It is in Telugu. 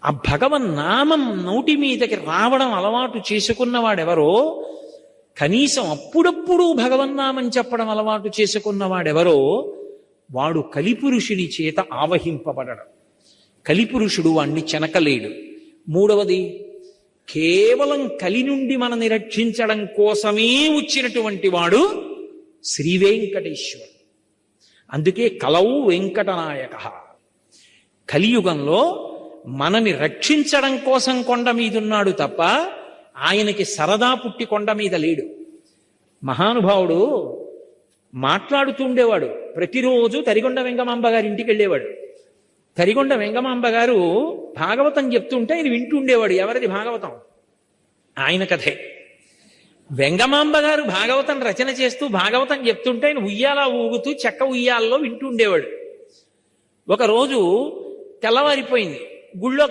ఆ భగవన్నామం నోటి మీదకి రావడం అలవాటు చేసుకున్నవాడెవరో, కనీసం అప్పుడప్పుడు భగవన్నామం చెప్పడం అలవాటు చేసుకున్నవాడెవరో వాడు కలిపురుషుని చేత ఆవహింపబడడం. కలిపురుషుడు వాణ్ణి చెనకలేడు. మూడవది, కేవలం కలి నుండి మనని రక్షించడం కోసమే వచ్చినటువంటి వాడు శ్రీ వెంకటేశ్వరుడు. అందుకే కలౌ వెంకటనాయక. కలియుగంలో మనని రక్షించడం కోసం కొండ మీదున్నాడు తప్ప ఆయనకి సరదా పుట్టి కొండ మీద లేడు. మహానుభావుడు మాట్లాడుతుండేవాడు. ప్రతిరోజు తరిగొండ వెంగమాంబ గారి ఇంటికి వెళ్ళేవాడు. తరిగొండ వెంగమాంబ గారు భాగవతం చెప్తుంటే ఆయన వింటుండేవాడు. ఎవరిది భాగవతం? ఆయన కథే. వెంగమాంబ గారు భాగవతం రచన చేస్తూ భాగవతం చెప్తుంటే ఆయన ఉయ్యాలా ఊగుతూ చెక్క ఉయ్యాల్లో వింటుండేవాడు. ఒకరోజు తెల్లవారిపోయింది. గుళ్ళో